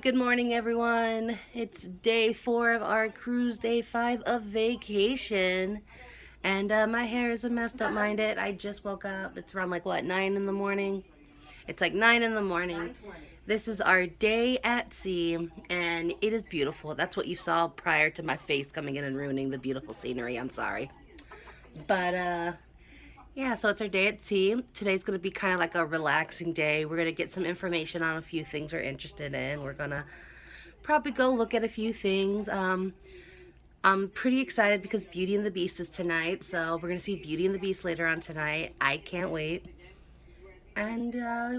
Good morning, everyone. It's day 4 of our cruise, day 5 of vacation. And my hair is a messed up minded. I just woke up. It's around like, what, 9 in the morning? It's like 9 in the morning. This is our day at sea, and it is beautiful. That's what you saw prior to my face coming in and ruining the beautiful scenery. I'm sorry. But, yeah, so it's our day at sea. Today's going to be kind of like a relaxing day. We're going to get some information on a few things we're interested in. We're going to probably go look at a few things. I'm pretty excited because Beauty and the Beast is tonight. So we're going to see Beauty and the Beast later on tonight. I can't wait. And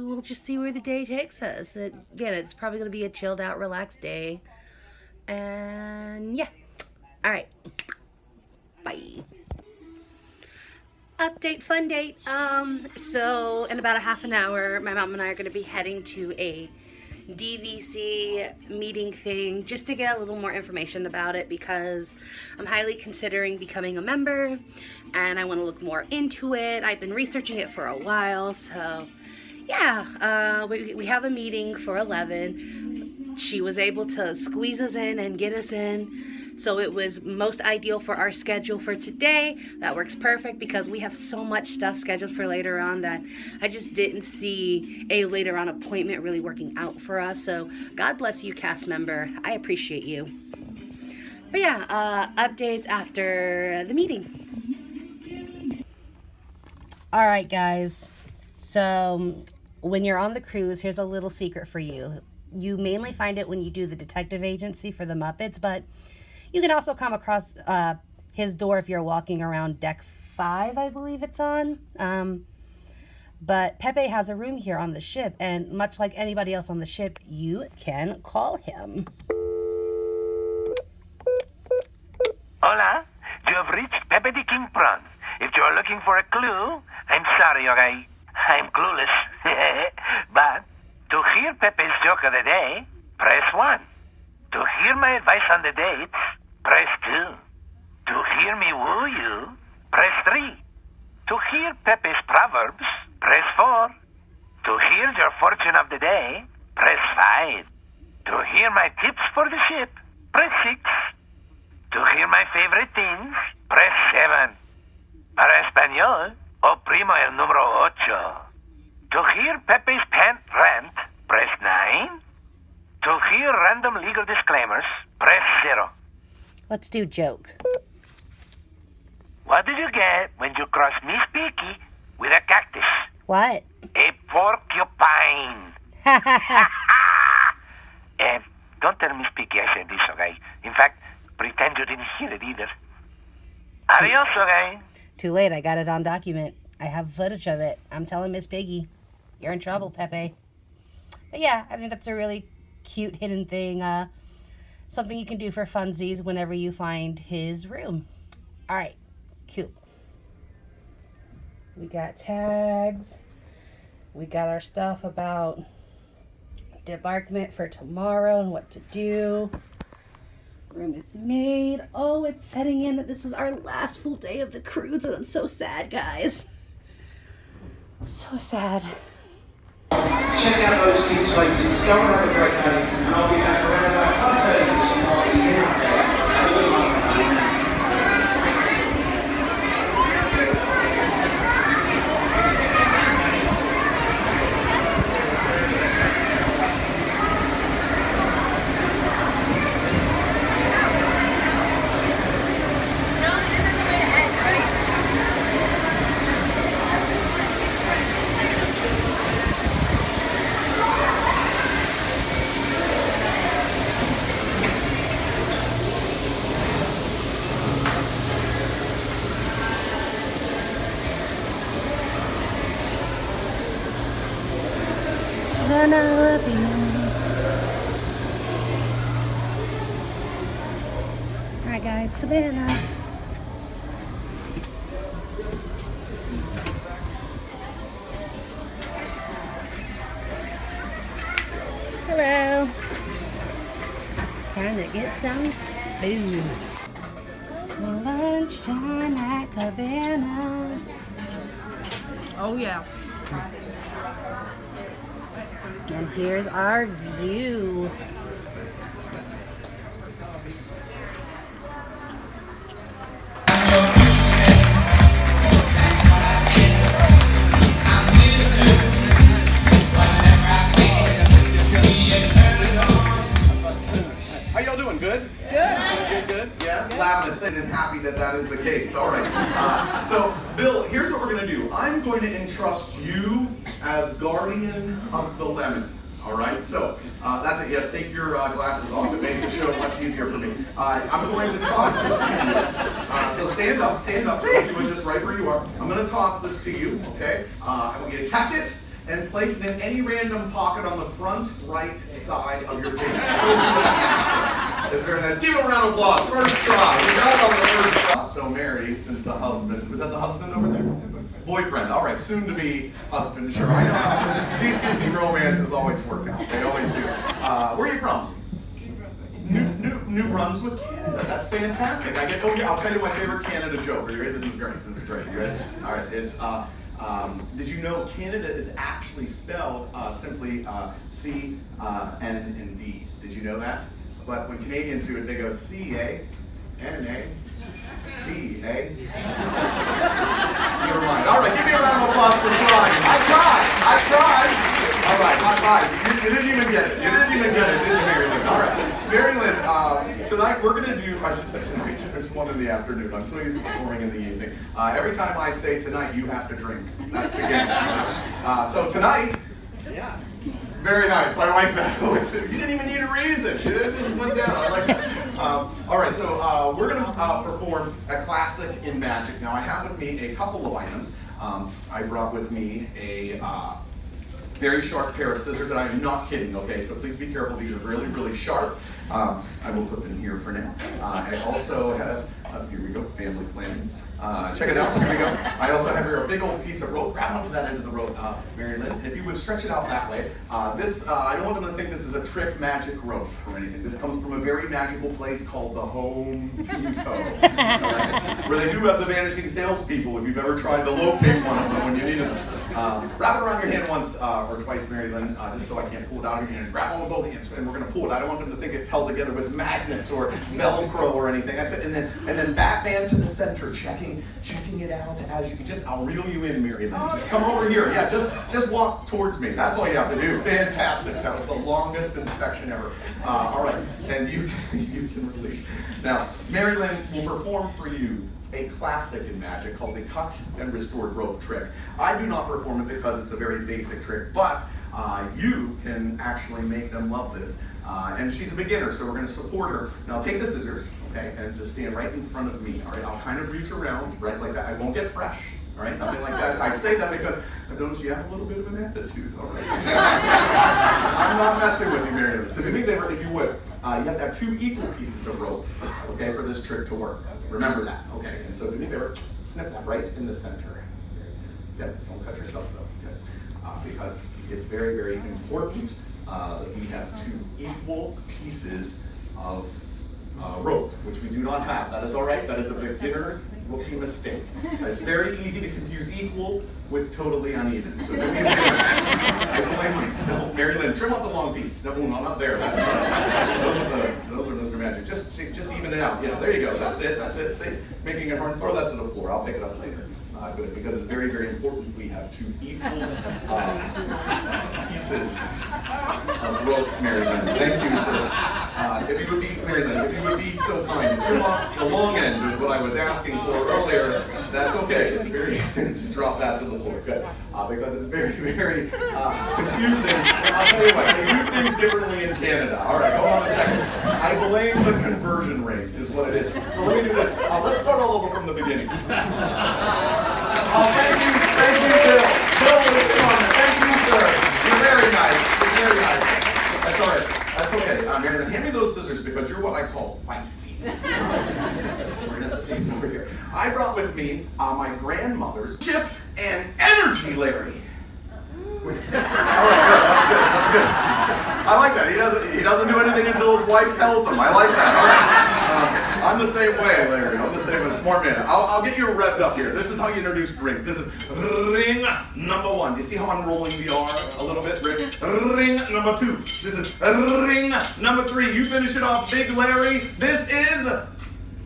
we'll just see where the day takes us. Again, it's probably going to be a chilled out, relaxed day. And yeah. All right. Bye. Update, fun date. So in about a half an hour, my mom and I are going to be heading to a DVC meeting thing just to get a little more information about it because I'm highly considering becoming a member and I want to look more into it. I've been researching it for a while, so yeah, we have a meeting for 11. She was able to squeeze us in and get us in. So it was most ideal for our schedule for today. That works perfect because we have so much stuff scheduled for later on that I just didn't see a later on appointment really working out for us. So God bless you, cast member. I appreciate you. But yeah, updates after the meeting. All right, guys. So when you're on the cruise, here's a little secret for you. You mainly find it when you do the detective agency for the Muppets, but you can also come across his door if you're walking around deck 5, I believe it's on. But Pepe has a room here on the ship, and much like anybody else on the ship, you can call him. Hola, you have reached Pepe the King Prawn. If you are looking for a clue, I'm sorry, okay? I'm clueless. But to hear Pepe's joke of the day, press 1. To hear my advice on the dates, press 2. To hear me woo you, press 3. To hear Pepe's proverbs, press 4. To hear your fortune of the day, press 5. To hear my tips for the ship, press 6. To hear my favorite things, press 7. Para español, oprimo el número 8. To hear Pepe's pant rant, press 9. To hear random legal disclaimers, press 0. Let's do joke. What did you get when you cross Miss Piggy with a cactus? What? A porcupine. Don't tell Miss Piggy I said this, okay? In fact, pretend you didn't hear it either. Adios, okay? Too late, I got it on document. I have footage of it. I'm telling Miss Piggy. You're in trouble, Pepe. But yeah, I think that's a really cute hidden thing. Something you can do for funsies whenever you find his room. All right, cute. We got tags. We got our stuff about debarkment for tomorrow and what to do. Room is made. Oh, it's setting in that this is our last full day of the cruise, and I'm so sad, guys. So sad. Check out those kids' faces. Go and have a great day, and I'll be back around about 5:30 this morning. Have a good one. Gonna love you. Alright guys, cabanas. Hello. Trying to get some food. Lunchtime at Cabanas. Oh yeah. And here's our view. Yes, Lavin is sitting and happy that that is the case. All right. So, Bill, here's what we're going to do. I'm going to entrust you as guardian of the lemon. All right, so that's it. Yes, take your glasses off. It makes the show much easier for me. I'm going to toss this to you. So stand up. You would just right where you are. I'm going to toss this to you, okay? I want you to catch it and place it in any random pocket on the front right side of your page. It's very nice. Give him a round of applause. First try. We got it on the first try. So Mary, since the husband, was that the husband over there? Boyfriend, all right, soon to be husband, sure. I know how these Disney romances always work out. They always do. Where are you from? New Brunswick, Canada. That's fantastic. I'll tell you my favorite Canada joke. Are you ready? This is great. You ready? All right, it's, did you know Canada is actually spelled simply C, N, and D? Did you know that? But when Canadians do it, they go C-A, N-A, D-A. Never mind. All right, give me a round of applause for trying. I tried. All right, high five. You didn't even get it. Did you, Mary Lynn? All right. Mary Lynn, tonight we're going to do, I should say tonight, it's 1 in the afternoon. I'm so used to performing in the evening. Every time I say tonight, you have to drink. That's the game. So tonight, yeah. Very nice. I like that. You didn't even need a reason. It just went down. I like that. All right, so we're going to perform a classic in magic. Now, I have with me a couple of items. I brought with me a very sharp pair of scissors, and I'm not kidding, okay? So please be careful. These are really, really sharp. I will put them here for now. I also have, here we go, family planning. Check it out, here we go. I also have here a big old piece of rope. Grab onto that end of the rope, Mary Lynn. If you would stretch it out that way. I don't want them to think this is a trick magic rope or anything. This comes from a very magical place called the Home Depot, right? Where they do have the vanishing salespeople if you've ever tried to locate one of them when you needed them. Wrap it around your hand once or twice, Mary Lynn, just so I can't pull it out of your hand. Grab on with both hands, and we're going to pull it. I don't want them to think it's held together with magnets or Velcro or anything. That's it. And then Batman to the center, checking it out as you just. I'll reel you in, Mary Lynn. Just come over here. Yeah, just walk towards me. That's all you have to do. Fantastic. That was the longest inspection ever. All right, and you can release. Now, Mary Lynn will perform for you a classic in magic called the cut and restored rope trick. I do not perform it because it's a very basic trick, but you can actually make them love this. And she's a beginner, so we're going to support her. Now take the scissors, okay, and just stand right in front of me, all right? I'll kind of reach around, right, like that. I won't get fresh, all right? Nothing like that. I say that because I've noticed you have a little bit of an attitude, all right? I'm not messing with you, Miriam. So do me a favor, if you would. You have to have 2 equal pieces of rope, okay, for this trick to work. Remember that, okay? And so do me a favor, snip that right in the center. Yep, don't cut yourself though, okay? Because it's very, very important that we have 2 equal pieces of rope, which we do not have. That is all right. That is a beginner's rookie mistake. It's very easy to confuse equal with totally uneven. So do me a favor. I blame myself. Mary Lynn, trim out the long piece. No, not there. That's those are Mr. Magic. Just even it out. Yeah, there you go. That's it. See, making it hard. Throw that to the floor. I'll pick it up later. Good, because it's very, very important we have 2 equal pieces of rope, Mary Lynn. Thank you for, if you would be, Mary Lynn, if you would be so kind to trim off the long end is what I was asking for earlier. That's okay. It's very, just drop that to the floor. Good. Because it's very, very confusing. I'll tell you what, they do things differently in Canada. All right, hold on a second. I blame the conversion rate is what it is. So let me do this. Let's start all over from the beginning. Thank you, Bill. Bill was fun. Thank you, sir. You're very nice. That's all right. That's okay. Mary Lynn, hand me those scissors because you're what I call feisty. These over here. I brought with me my grandmother's chip and energy Larry. All right, good. That's good. I like that. He doesn't do anything until his wife tells him. I like that. All right. I'm the same way, Larry. I'm the same way. Smart man. I'll get you revved up here. This is how you introduce rings. This is ring number 1. Do you see how I'm rolling the R a little bit? Ring number 2. This is ring number 3. You finish it off, Big Larry. This is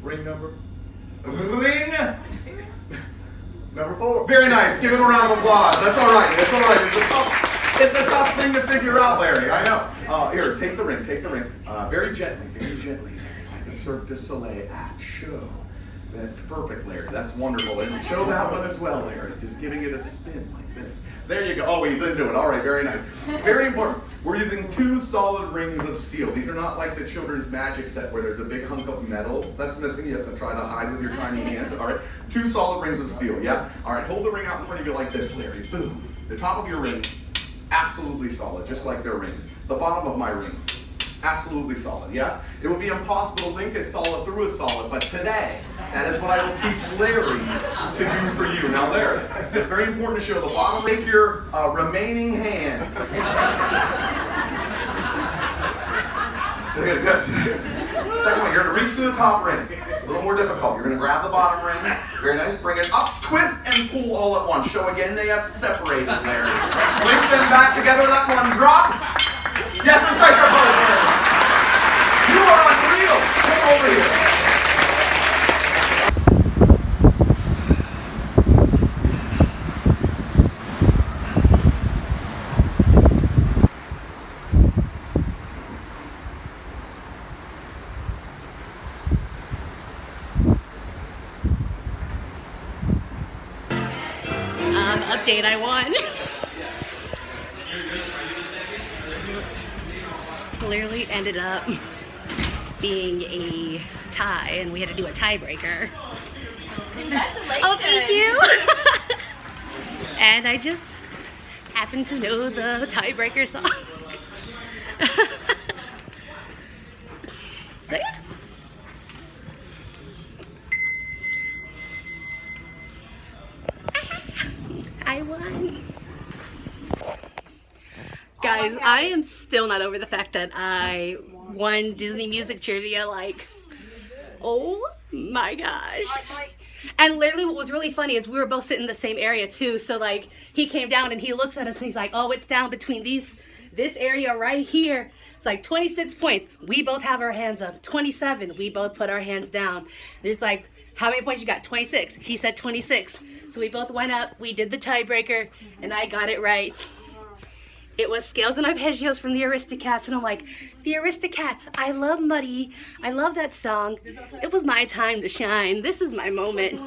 ring number 4. Very nice. Give him a round of applause. That's all right. It's a tough thing to figure out, Larry. I know. Here, take the ring. Very gently. the Cirque du Soleil act show. That's perfect, Larry. That's wonderful. And show that one as well, Larry. Just giving it a spin like this. There you go. Oh, he's into it. All right, very nice. Very important. We're using 2 solid rings of steel. These are not like the children's magic set where there's a big hunk of metal that's missing. You have to try to hide with your tiny hand. All right, 2 solid rings of steel, yes? All right, hold the ring out in front of you like this, Larry. Boom. The top of your ring, absolutely solid, just like their rings. The bottom of my ring, absolutely solid, yes? It would be impossible to link a solid through a solid, but today, that is what I will teach Larry to do for you. Now, Larry, it's very important to show the bottom. Take your remaining hand. Okay, good. Second one, you're going to reach to the top ring. A little more difficult. You're going to grab the bottom ring. Very nice. Bring it up, twist, and pull all at once. Show again they have separated, Larry. Link them back together. Let one drop. Yes, it's like your pose, Larry. You are unreal. Come over here. Update, I won. Clearly ended up being a tie, and we had to do a tiebreaker. Congratulations. Oh, thank you. And I just happen to know the tiebreaker song. So yeah. I won. Guys, I am still not over the fact that I won Disney Music Trivia. Like, oh my gosh. And literally what was really funny is we were both sitting in the same area too. So like he came down and he looks at us and he's like, oh, it's down between this area right here. It's like 26 points. We both have our hands up. 27. We both put our hands down. There's like, how many points you got? 26. He said 26. So we both went up. We did the tiebreaker and I got it right. It was Scales and Arpeggios from the Aristocats, and I'm like, the Aristocats, I love Muddy. I love that song. It was my time to shine. This is my moment.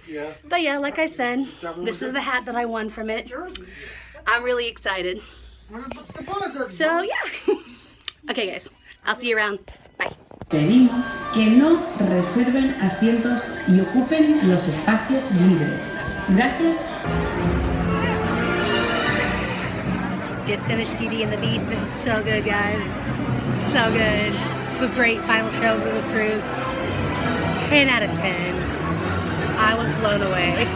Yeah. But yeah, like I said, this is the hat that I won from it. I'm really excited. So yeah. Okay guys, I'll see you around. Bye. Pedimos que no reserven asientos y ocupen los espacios libres. Gracias. Just finished Beauty and the Beast and it was so good, guys. So good. It's a great final show for the cruise. 10 out of 10. I was blown away.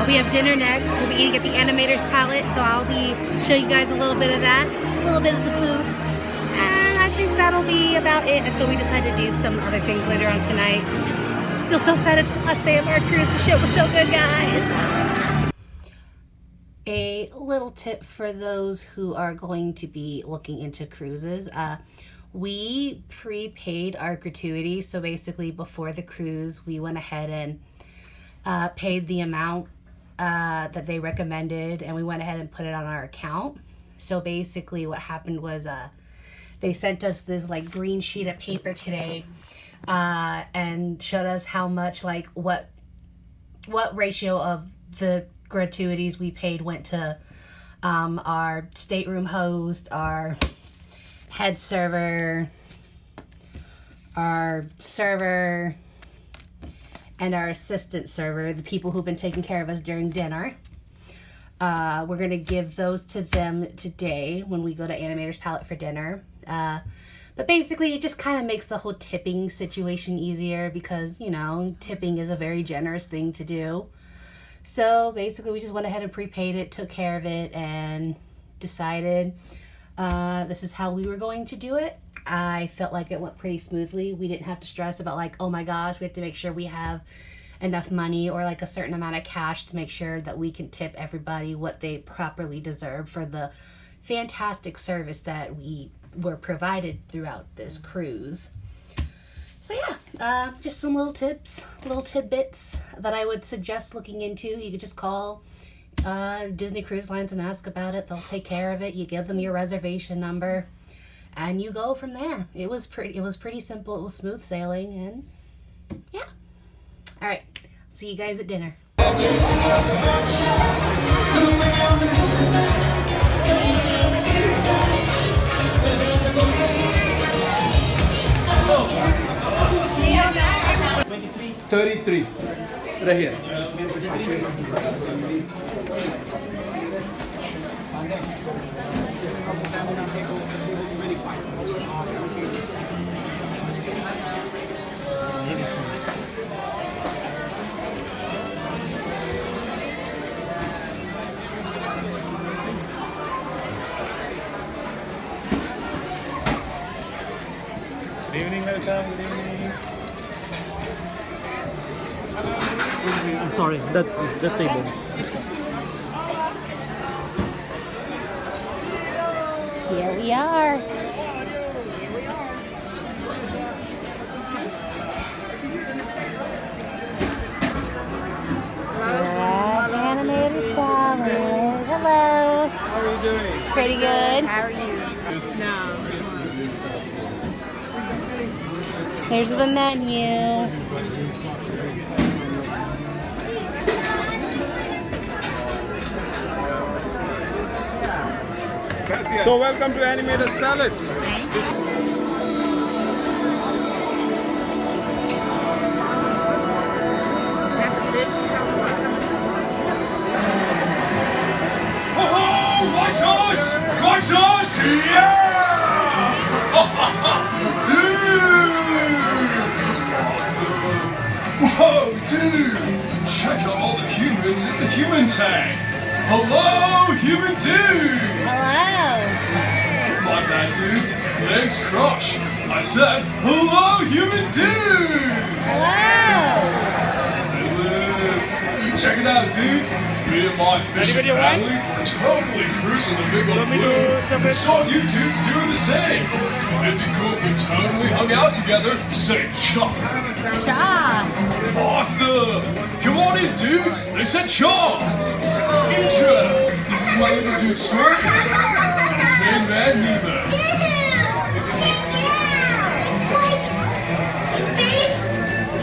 We have dinner next. We'll be eating at the Animator's Palate, so I'll be showing you guys a little bit of that, a little bit of the food. And I think that'll be about it until we decide to do some other things later on tonight. Still so sad it's the last day of our cruise. The show was so good, guys. A little tip for those who are going to be looking into cruises. We prepaid our gratuity, so basically before the cruise we went ahead and paid the amount that they recommended, and we went ahead and put it on our account. So basically what happened was they sent us this like green sheet of paper today and showed us how much, like what ratio of the gratuities we paid went to our stateroom host, our head server, our server, and our assistant server, the people who've been taking care of us during dinner. We're going to give those to them today when we go to Animator's Palate for dinner. But basically it just kind of makes the whole tipping situation easier because, you know, tipping is a very generous thing to do. So basically we just went ahead and prepaid it, took care of it, and decided this is how we were going to do it. I felt like it went pretty smoothly. We didn't have to stress about like, oh my gosh, we have to make sure we have enough money or like a certain amount of cash to make sure that we can tip everybody what they properly deserve for the fantastic service that we were provided throughout this cruise. So yeah, just some little tips, little tidbits that I would suggest looking into. You could just call Disney Cruise Lines and ask about it. They'll take care of it. You give them your reservation number and you go from there. It was pretty simple. It was smooth sailing, and yeah. All right, see you guys at dinner. $33. Right here. Good evening, welcome. Good evening. I'm sorry, that is the table. Here we are. Animator Palate. Hello. How are you doing? Pretty good. How are you? No. Here's the menu. So welcome to Animator's Palate. My sauce! Yeah! Dude! Awesome! Whoa, dude! Check out all the humans in the human tank! Hello, human dude! Hello. My bad, dudes. Name's Crush. I said, hello, human dude! Hello. Check it out, dudes. Me and my fishing family totally cruising the big old blue. And saw you dudes doing the same. It'd be cool if we totally hung out together. Say cha. Cha. Awesome. Come on in, dudes. They said cha. Intro. This is my little dude Stuart. And his main man Nemo. Check it out! It's like a big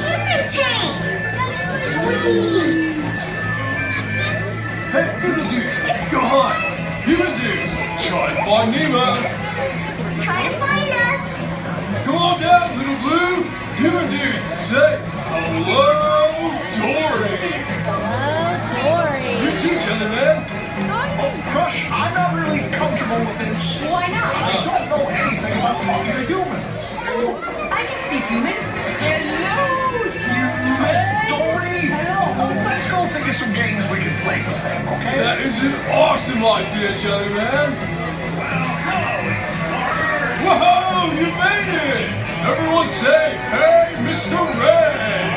human tank! Sweet! Hey, little dudes, go hide. Human dudes, try and find Nemo. Try to find us! Come on down, little blue. Human dudes, say hello, Dory. Hello, Dory. You too, gentlemen. Oh, Crush, I'm not really comfortable with this. Why not? I don't know anything about talking to humans. Oh, I can speak human. Hello, human. Dory! Let's go think of some games we can play with them, okay? That is an awesome idea, Jellyman. Well, hello, it's Carter. Whoa, you made it! Everyone say, hey, Mr. Ray!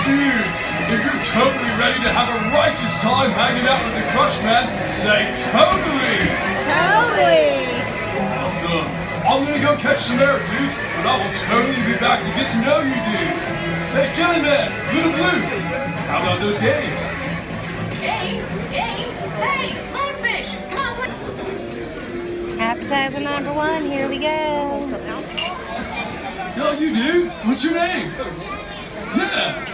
Dudes, if you're totally ready to have a righteous time hanging out with the Crush Man, say totally! Totally. Awesome. I'm gonna go catch some air, dudes, but I will totally be back to get to know you dudes. Hey, Jellyman, Little Blue, how about those games? Games? Hey, Moonfish, come on, play. Appetizer number 1. Here we go. Yo, you dude, what's your name? Yeah.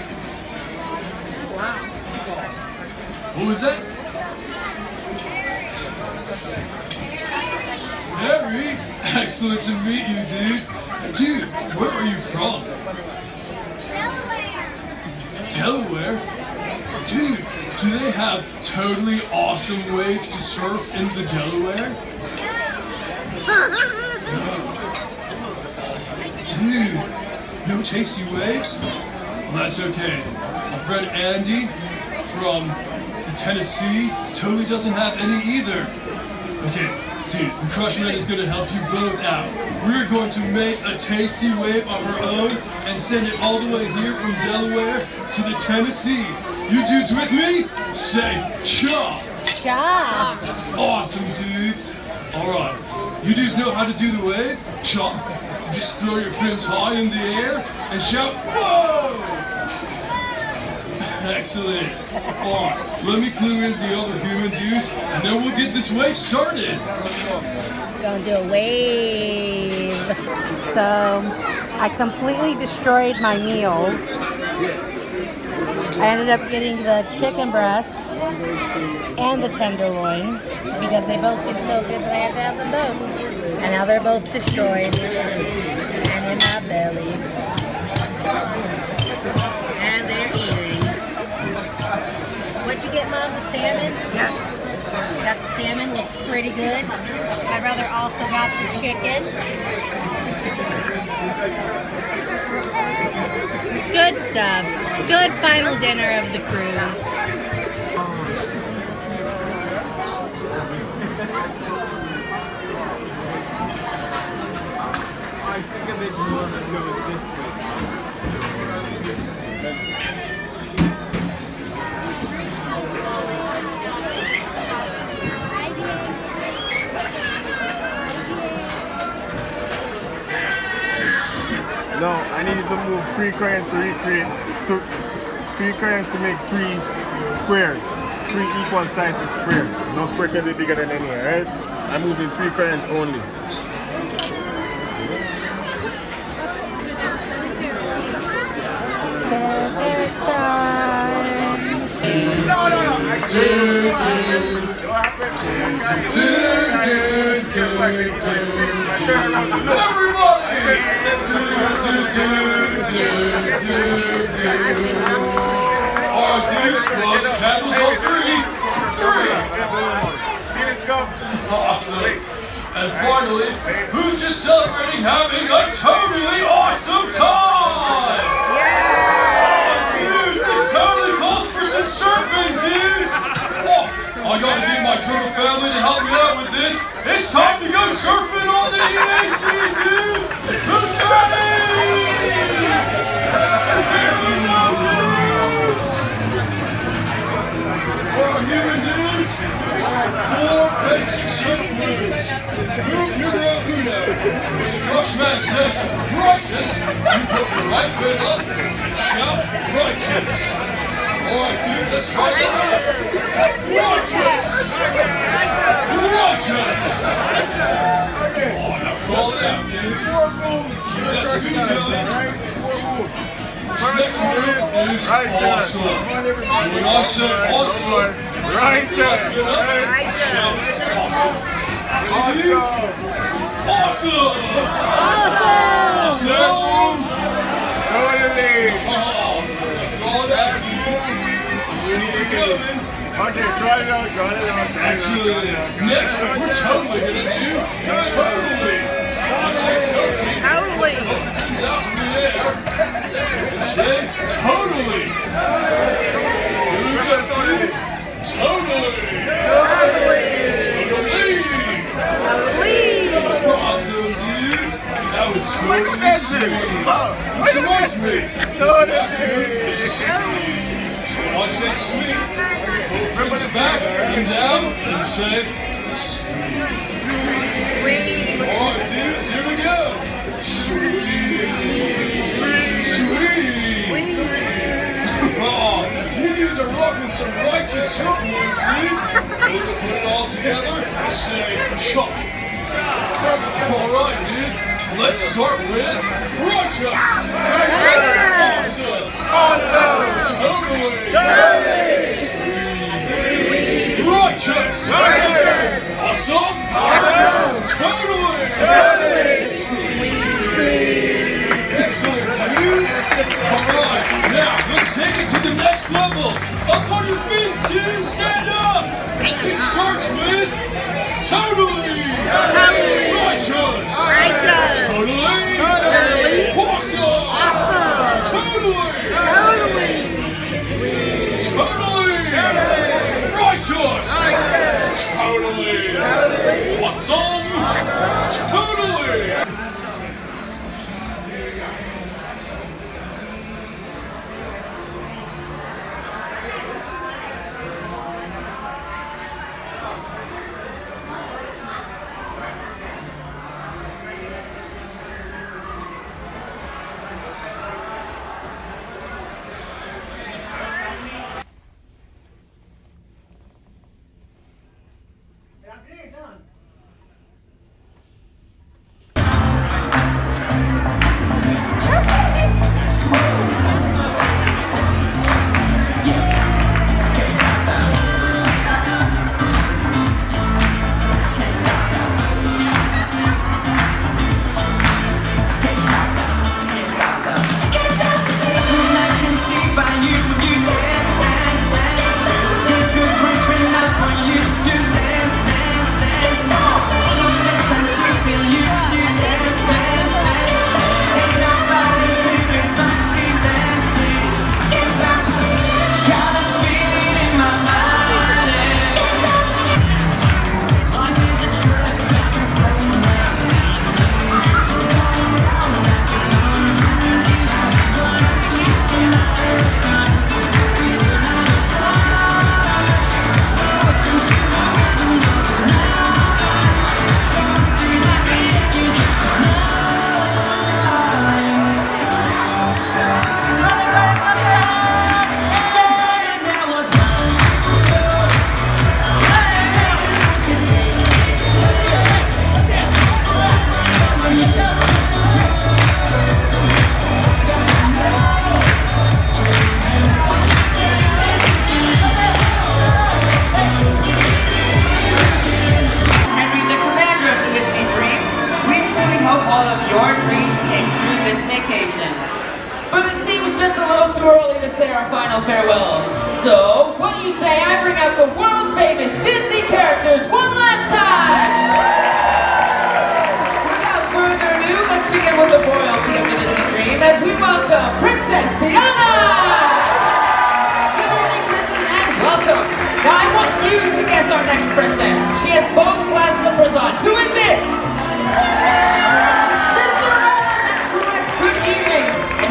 What was that? Harry, excellent to meet you, dude. Dude, where are you from? Delaware? Dude, do they have totally awesome waves to surf in the Delaware? Dude, no tasty waves? Well, that's okay. My friend Andy from Tennessee totally doesn't have any either. Okay, dude, the Crush Man is gonna help you both out. We're going to make a tasty wave of our own and send it all the way here from Delaware to the Tennessee. You dudes with me? Say cha! Cha. Awesome, dudes. Alright, you dudes know how to do the wave? Cha. Just throw your fins high in the air and shout, whoa! Excellent. Alright, let me clue in the other human dudes, and then we'll get this wave started. Gonna do a wave. So, I completely destroyed my meals. I ended up getting the chicken breast and the tenderloin because they both seem so good that I had to have them both. And now they're both destroyed and in my belly. And they're eating. What'd you get, Mom? The salmon? Yes. Got the salmon, looks pretty good. My brother also got the chicken. Good stuff. Good final dinner of the cruise. I think a bit more than go this way. No, I needed to move 3 crayons to recreate 3 crayons to make 3 squares. 3 equal sizes squares. No square can be bigger than any, right? I moved in 3 crayons only. Alright, dudes, blow the candles on 3. 3. See this go? Awesome. And finally, who's just celebrating having a totally awesome time? Yeah! Dudes, this totally calls for some surfing, dudes! Oh, I gotta get my turtle family to help me out with this. It's time to go surfing on the EAC, dudes! Who's ready? Here we go, dudes! For our human dudes, 4 basic surf moves. Move numero uno. When the Crushman says righteous, you put your right foot up and shout righteous. Alright, dudes, let's try that out. Righteous! Righteous! Oh, now crawl it out, dudes. Keep that speed going. This next move is awesome. So when I say awesome, Righteous! shout awesome. Ready, dudes? Awesome! Awesome! Totally! Crawl it out, dudes. Okay, try it out, got it out. Excellent. Next, we're totally gonna do totally. I say totally. Totally. Hands out in the air. And say totally. Here we go, dudes. Totally. Totally. Awesome, dudes. That was totally sweet. Which reminds me. Totally. I say sweet, both hands back and down, and say sweet. Sweet. Alright, dudes, here we go. Sweet. Sweet. Oh, you dudes are rocking some righteous surf moves, dudes. We're gonna put it all together and say chop. Alright, dudes, let's start with righteous. Righteous. Awesome. Totally. Sweet. Righteous. Awesome. Totally. Sweet. Excellent, dudes. Alright, now let's take it to the next level. Up on your feet, dudes. Stand up. It starts with totally. Righteous. Totally. Awesome. Totally. Totally! Righteous! Totally! Awesome! Totally! all of your dreams came true this vacation. But it seems just a little too early to say our final farewells. So, what do you say I bring out the world-famous Disney characters one last time? Without further ado, let's begin with the royalty of the Disney Dream as we welcome Princess Tiana! Good evening, Princess, and welcome. Now I want you to guess our next princess. She has both glass slippers on. Who is it?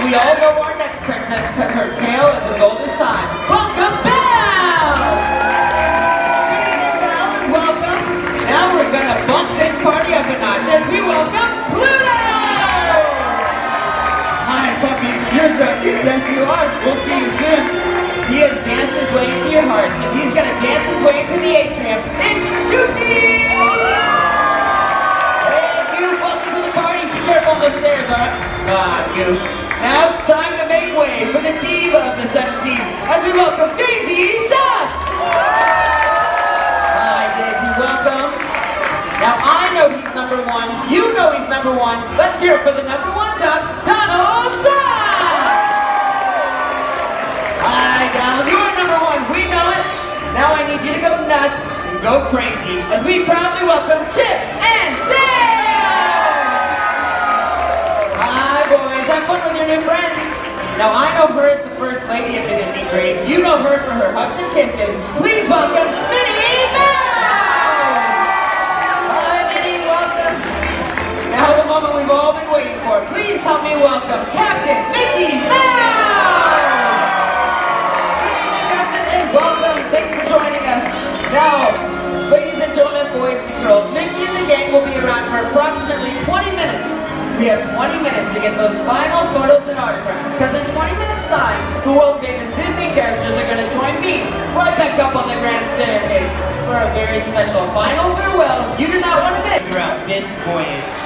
We all know our next princess because her tail is as old as time. Welcome, Belle! Good evening, Belle, and welcome. Now we're gonna bump this party up a notch as we welcome Pluto! Hi, puppy. You're so cute. Yes, you are. We'll see you soon. He has danced his way into your hearts, and he's gonna dance his way into the atrium. It's Goofy! Hey, Goof, welcome to the party. Be careful on the stairs, alright? Goof. Now it's time to make way for the diva of the 7 seas as we welcome Daisy Duck! Hi, Daisy, welcome. Now I know he's number 1, you know he's number 1. Let's hear it for the number 1 duck, Donald Duck! Hi, Donald, you're number 1, we know it. Now I need you to go nuts and go crazy as we proudly welcome Chip and Dale! Have fun with your new friends. Now I know her as the first lady of the Disney Dream. You know her for her hugs and kisses. Please welcome Minnie Mouse! Hi Minnie, welcome. Now the moment we've all been waiting for. Please help me welcome Captain Mickey Mouse! Good evening, Captain, and welcome. Thanks for joining us. Now, ladies and gentlemen, boys and girls, Mickey and the gang will be around for approximately 20 minutes. We have 20 minutes to get those final photos and autographs, because in 20 minutes time, the world-famous Disney characters are going to join me right back up on the grand staircase for a very special final farewell you do not want to miss throughout this voyage.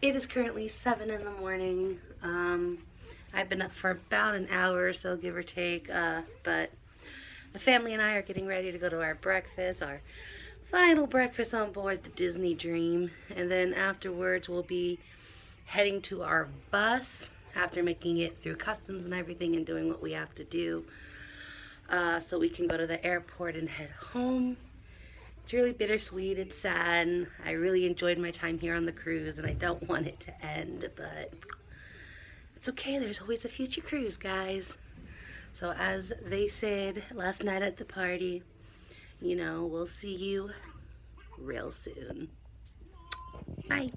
It is currently 7 in the morning. I've been up for about an hour or so, give or take, but the family and I are getting ready to go to our breakfast, our final breakfast on board the Disney Dream, and then afterwards we'll be heading to our bus after making it through customs and everything and doing what we have to do, so we can go to the airport and head home. It's really bittersweet, it's sad. I really enjoyed my time here on the cruise and I don't want it to end, but it's okay, there's always a future cruise, guys. So as they said last night at the party, you know, we'll see you real soon. Bye.